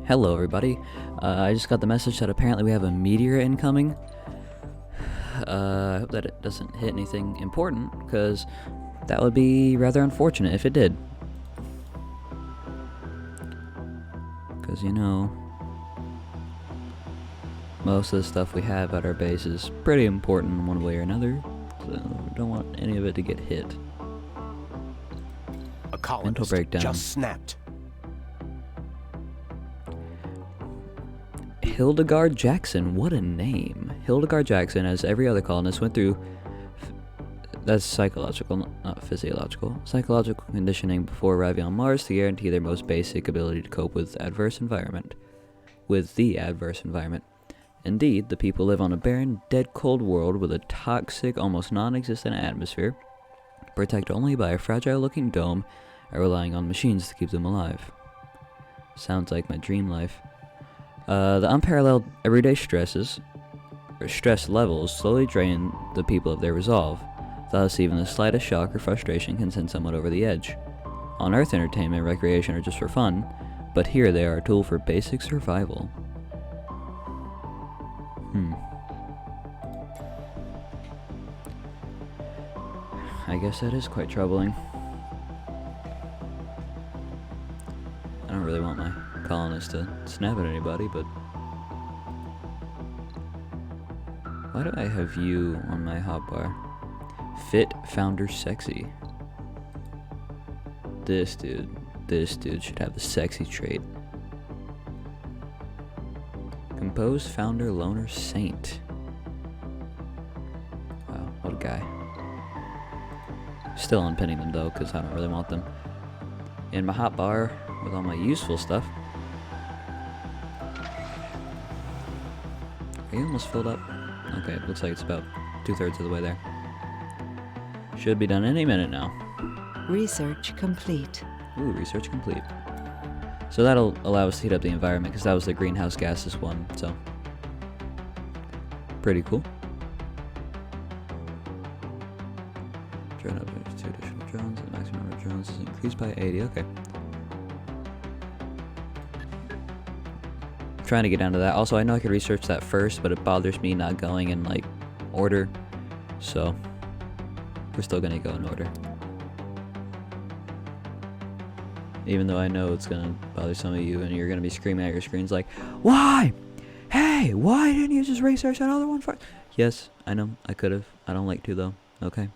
Hello, everybody. I just got the message that apparently we have a meteor incoming. I hope that it doesn't hit anything important, because that would be rather unfortunate if it did. Because, you know, most of the stuff we have at our base is pretty important in one way or another, so we don't want any of it to get hit. A colonist Mental breakdown. just snapped. Hildegard Jackson, what a name. Hildegard Jackson, as every other colonist, went through that's psychological, not physiological, psychological conditioning before arriving on Mars to guarantee their most basic ability to cope with the adverse environment. Indeed, the people live on a barren, dead cold world with a toxic, almost non-existent atmosphere, protected only by a fragile-looking dome, and relying on machines to keep them alive. Sounds like my dream life. The unparalleled everyday stress levels slowly drain the people of their resolve. Thus, even the slightest shock or frustration can send someone over the edge. On Earth, entertainment and recreation are just for fun, but here they are a tool for basic survival. I guess that is quite troubling. I don't really want my colonists to snap at anybody, but why do I have you on my hotbar? Fit, founder, sexy. This dude should have the sexy trait. Composed, founder, loner, saint. Wow, what a guy. Still unpinning them though, because I don't really want them in my hotbar with all my useful stuff. Are you almost filled up? Okay, it looks like it's about 2/3 of the way there. Should be done any minute now. Research complete. Ooh, research complete. So that'll allow us to heat up the environment, because that was the greenhouse gases one, so pretty cool. Drone upgrades, 2 additional drones, and the maximum number of drones is increased by 80, okay. Trying to get down to that. Also, I know I could research that first, but it bothers me not going in, like, order, so we're still gonna go in order. Even though I know it's gonna bother some of you, and you're gonna be screaming at your screens like, why? Hey, why didn't you just research that other one first? Yes, I know, I could've. I don't like to, though. Okay.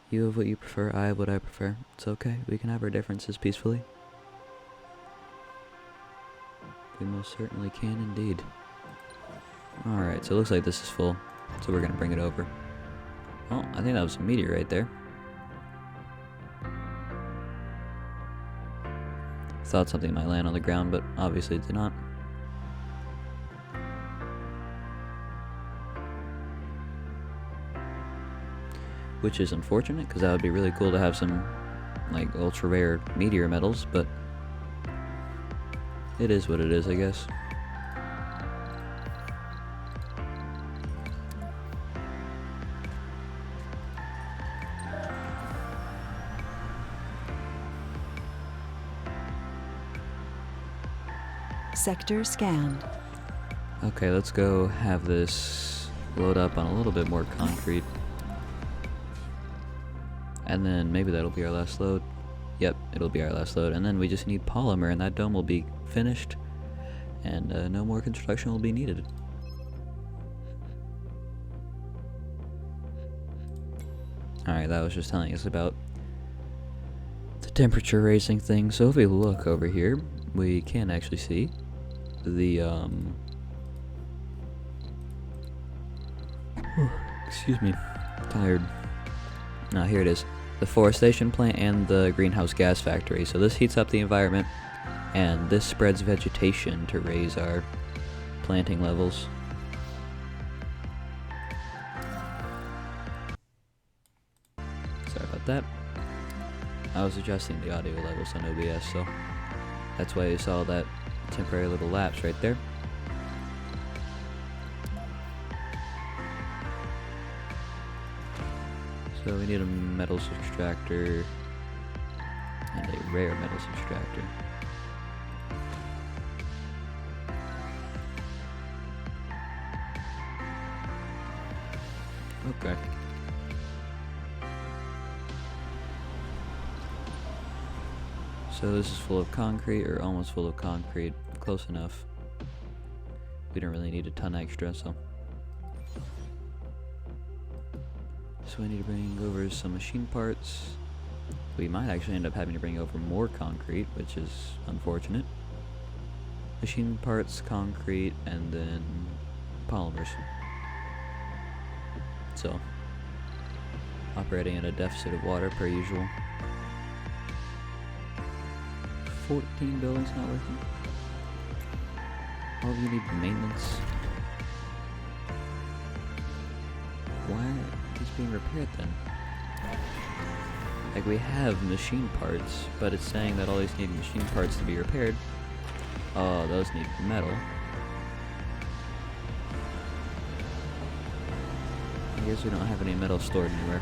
You have what you prefer, I have what I prefer. It's okay, we can have our differences peacefully. We most certainly can indeed. Alright, so it looks like this is full, so we're gonna bring it over. Oh, I think that was a meteor right there. Thought something might land on the ground, but obviously it did not. Which is unfortunate, because that would be really cool to have some, like, ultra rare meteor metals, but it is what it is, I guess. Sector scanned. Okay, let's go have this load up on a little bit more concrete. And then maybe that'll be our last load. Yep, it'll be our last load. And then we just need polymer, and that dome will be finished. And no more construction will be needed. Alright, that was just telling us about the temperature raising thing. So if we look over here, we can actually see the, excuse me, tired. No, here it is. The forestation plant and the greenhouse gas factory. So this heats up the environment, and this spreads vegetation to raise our planting levels. Sorry about that. I was adjusting the audio levels on OBS, so that's why you saw that temporary little lapse right there. So we need a metals extractor and a rare metals extractor. Okay. So this is full of concrete, or almost full of concrete. Close enough. We don't really need a ton extra, so. So we need to bring over some machine parts. We might actually end up having to bring over more concrete, which is unfortunate. Machine parts, concrete, and then polymers. So, operating at a deficit of water per usual. 14 buildings not working. All of you need maintenance. Why are these being repaired then? Like, we have machine parts, but it's saying that all these need machine parts to be repaired. Oh, those need metal. I guess we don't have any metal stored anywhere.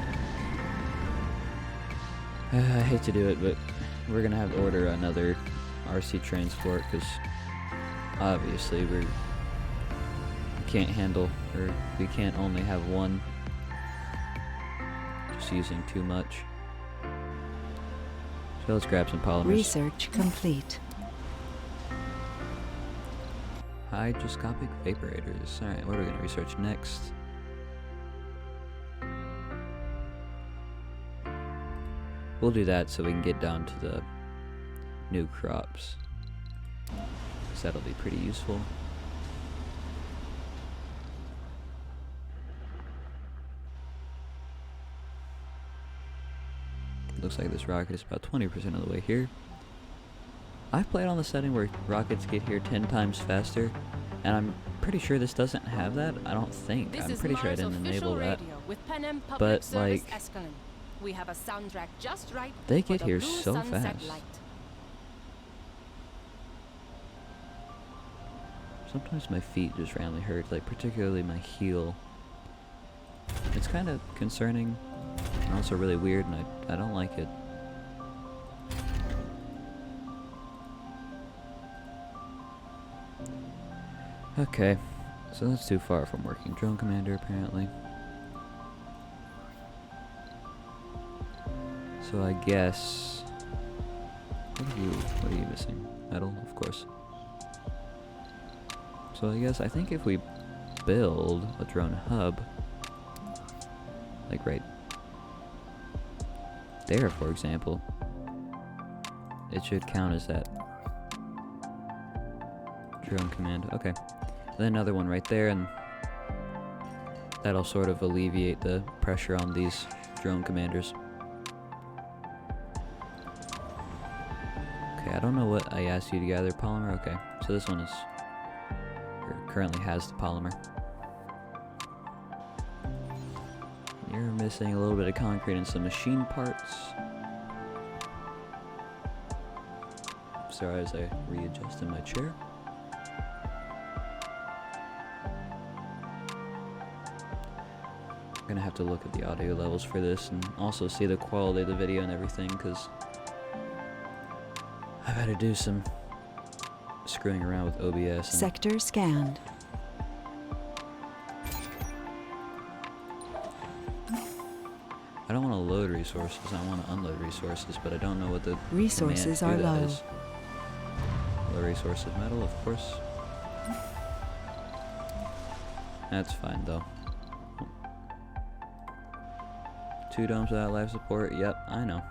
I hate to do it, but we're gonna have to order another RC transport, because obviously we can't handle, or we can't only have one. Just using too much. So let's grab some polymers. Research complete. Hydroscopic vaporators. Alright, what are we going to research next? We'll do that so we can get down to the new crops. So that'll be pretty useful. Looks like this rocket is about 20% of the way here. I've played on the setting where rockets get here 10 times faster, and I'm pretty sure this doesn't have that. I don't think. This I'm pretty sure I didn't enable that. But, like, we have a soundtrack just right. They get here so fast. Sometimes my feet just randomly hurt, like particularly my heel. It's kind of concerning and also really weird, and I don't like it. Okay, so that's too far from working drone commander apparently. So I guess, what are you missing? Metal, of course. So I think if we build a drone hub, like right there, for example, it should count as that drone command. Okay, and then another one right there, and that'll sort of alleviate the pressure on these drone commanders. Okay, I don't know what I asked you to gather. Polymer? Okay, so this one is, or currently has the polymer. You're missing a little bit of concrete and some machine parts. Sorry as I readjust in my chair. I'm gonna have to look at the audio levels for this and also see the quality of the video and everything, because I've had to do some screwing around with OBS. Sector scanned. I don't want to load resources, I want to unload resources, but I don't know what the Resources are command to do low. that is. Low resources metal, of course. That's fine though. 2 domes without life support, yep, I know.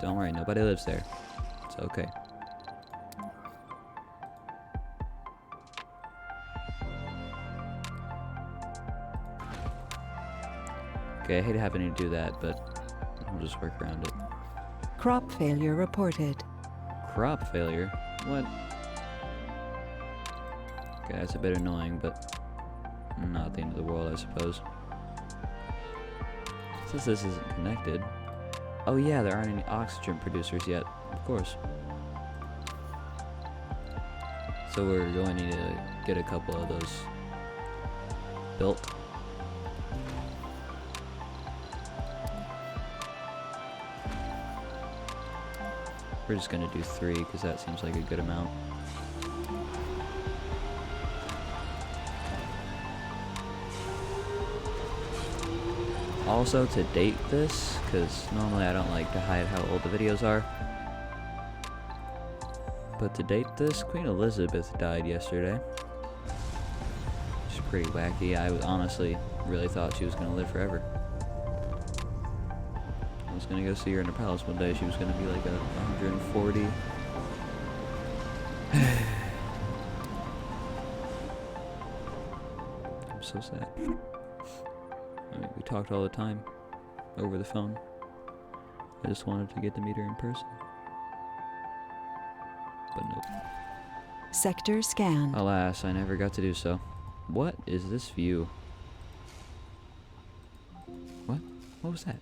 Don't worry, nobody lives there. It's okay. Okay, I hate having to do that, but I'll just work around it. Crop failure reported. Crop failure? What? Okay, that's a bit annoying, but not the end of the world, I suppose. Since this isn't connected. Oh yeah, there aren't any oxygen producers yet, of course. So we're going to need to get a couple of those built. We're just going to do 3 because that seems like a good amount. Also, to date this, because normally I don't like to hide how old the videos are, but to date this, Queen Elizabeth died yesterday. She's pretty wacky. I honestly really thought she was going to live forever. I was going to go see her in the palace one day. She was going to be like 140. I'm so sad. I mean, we talked all the time over the phone. I just wanted to get to meet her in person. But nope. Sector scanned. Alas, I never got to do so. What is this view? What? What was that?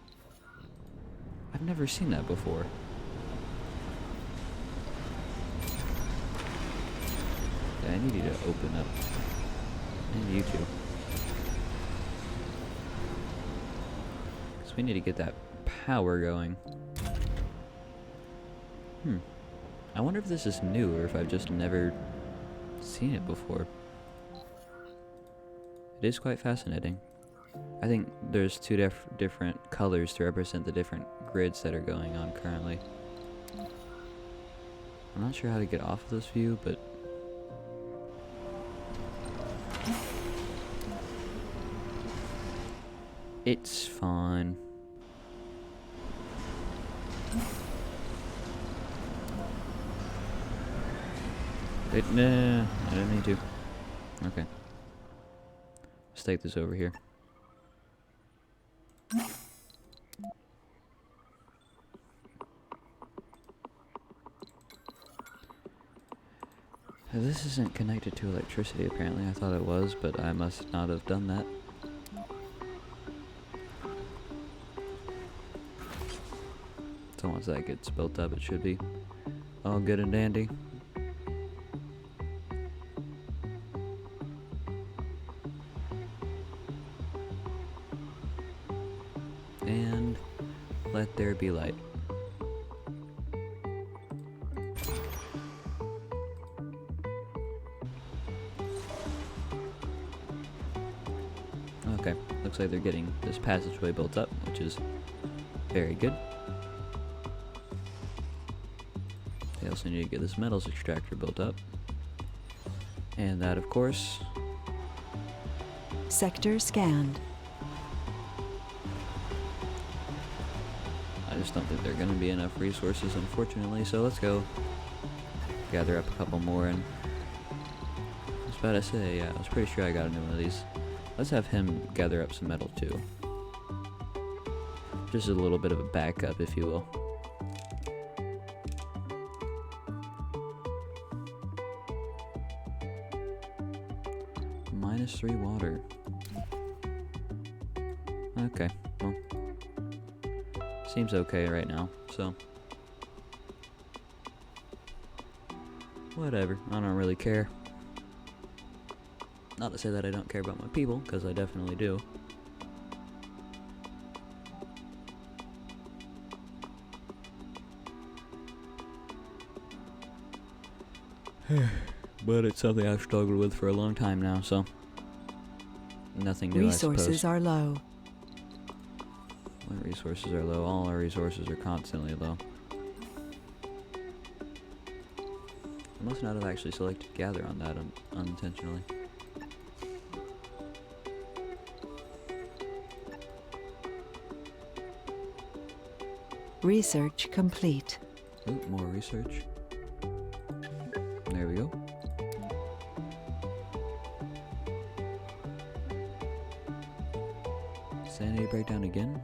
I've never seen that before. Yeah, I need you to open up. And you too. Because we need to get that power going. I wonder if this is new or if I've just never seen it before. It is quite fascinating. I think there's two different colors to represent the different grids that are going on currently. I'm not sure how to get off of this view, but it's fine. Nah, I didn't need to. Okay. Let's take this over here. This isn't connected to electricity apparently. I thought it was, but I must not have done that. So once that gets built up, it should be all good and dandy. And let there be light. Okay, looks like they're getting this passageway built up, which is very good. They also need to get this metals extractor built up. And that, of course. Sector scanned. I just don't think there are going to be enough resources, unfortunately, so let's go gather up a couple more. And I was about to say, yeah, I was pretty sure I got a new one of these. Let's have him gather up some metal too. Just a little bit of a backup, if you will. -3 water. Okay, well. Seems okay right now, so. Whatever, I don't really care. Not to say that I don't care about my people, because I definitely do. But it's something I've struggled with for a long time now, so. Nothing new, Resources I suppose. are low. When resources are low, all our resources are constantly low. I must not have actually selected gather on that unintentionally. Research complete. Ooh, more research. There we go. Sanity breakdown again.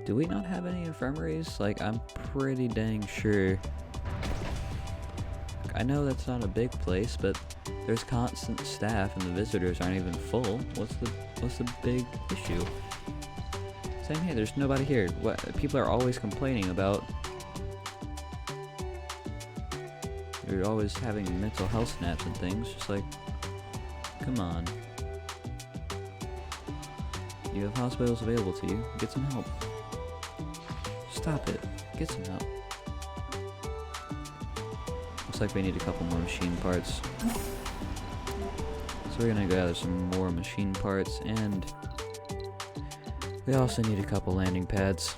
Do we not have any infirmaries? Like, I'm pretty dang sure. I know that's not a big place, but there's constant staff and the visitors aren't even full. What's the big issue? Same here, there's nobody here. What people are always complaining about. They're always having mental health snaps and things. Just like, come on. You have hospitals available to you. Get some help. Stop it. Get some help. looks like we need a couple more machine parts. So we're gonna gather some more machine parts, and we also need a couple landing pads.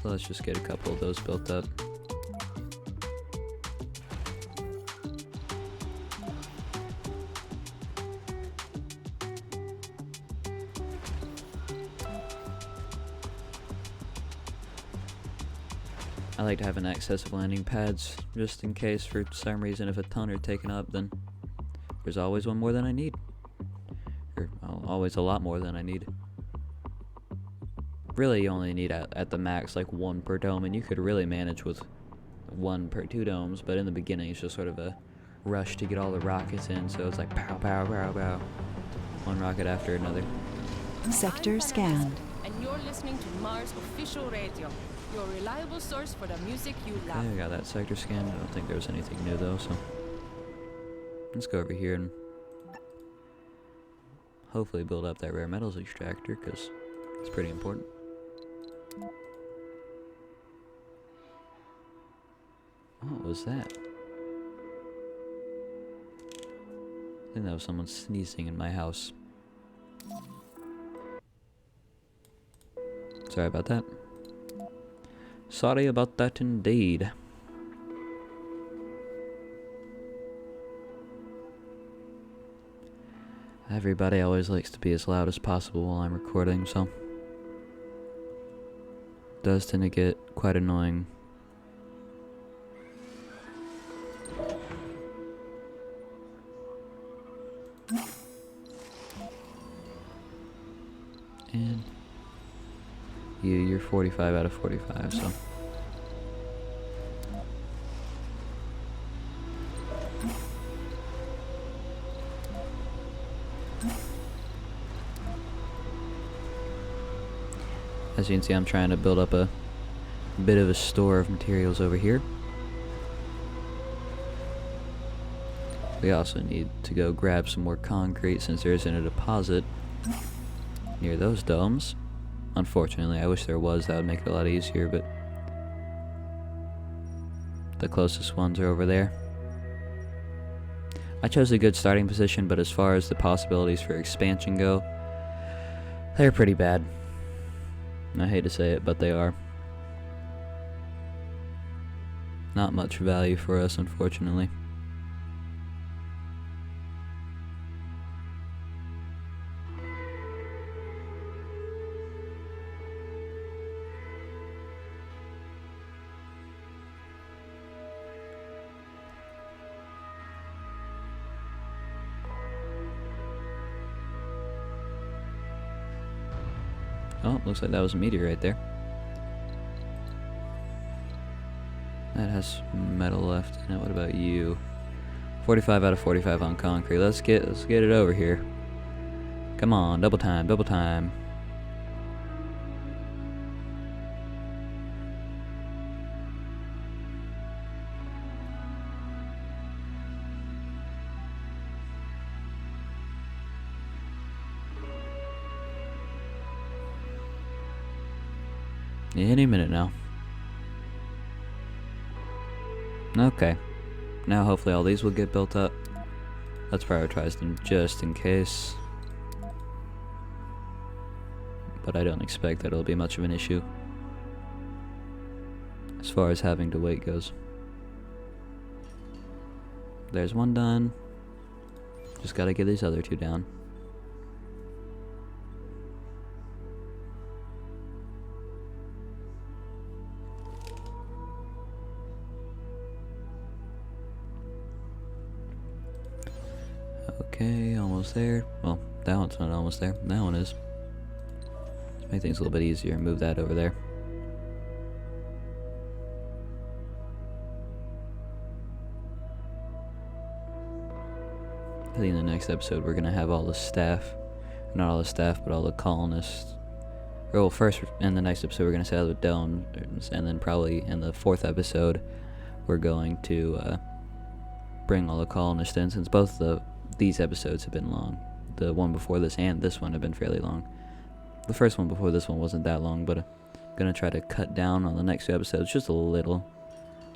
So let's just get a couple of those built up. I like to have an excess of landing pads, just in case for some reason if a ton are taken up, then there's always one more than I need. Or always a lot more than I need. Really, you only need at the max like one per dome, and you could really manage with one per 2 domes, but in the beginning it's just sort of a rush to get all the rockets in, so it's like pow, pow, pow, pow. One rocket after another. Sector scanned. And you're listening to Mars Official Radio, your reliable source for the music you love. Okay, I got that sector scanned. I don't think there was anything new though, so let's go over here and hopefully build up that rare metals extractor, because it's pretty important. What was that? I think that was someone sneezing in my house. Sorry about that. Sorry about that indeed. Everybody always likes to be as loud as possible while I'm recording, so it does tend to get quite annoying. And you're 45 out of 45, so as you can see, I'm trying to build up a bit of a store of materials over here. We also need to go grab some more concrete since there isn't a deposit near those domes. Unfortunately, I wish there was. That would make it a lot easier, but the closest ones are over there. I chose a good starting position, but as far as the possibilities for expansion go, they're pretty bad. I hate to say it, but they are. Not much value for us, unfortunately. Oh, looks like that was a meteorite there. That has metal left in it. What about you? 45 out of 45 on concrete. Let's get it over here. Come on, double time, double time. Any minute now. Okay. Now hopefully all these will get built up. Let's prioritize them just in case. But I don't expect that it'll be much of an issue as far as having to wait goes. There's one done. Just gotta get these other two down. Okay, almost there. Well, that one's not almost there. That one is. Let's make things a little bit easier and move that over there. I think in the next episode we're gonna have all the staff, not all the staff, but all the colonists. Well, first in the next episode we're gonna set out the dome, and then probably in the 4th episode we're going to bring all the colonists in, since both these episodes have been long. The one before this and this one have been fairly long. The first one before this one wasn't that long, but I'm gonna try to cut down on the next few episodes just a little.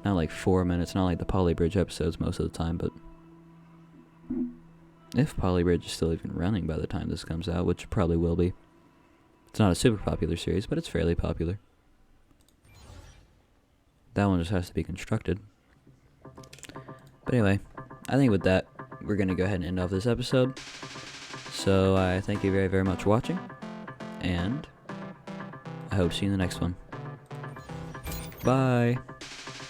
Not like 4 minutes, not like the Polybridge episodes most of the time, but if Polybridge is still even running by the time this comes out, which it probably will be. It's not a super popular series, but it's fairly popular. That one just has to be constructed. But anyway, I think with that, we're going to go ahead and end off this episode. So I thank you very, very much for watching, and I hope to see you in the next one. Bye!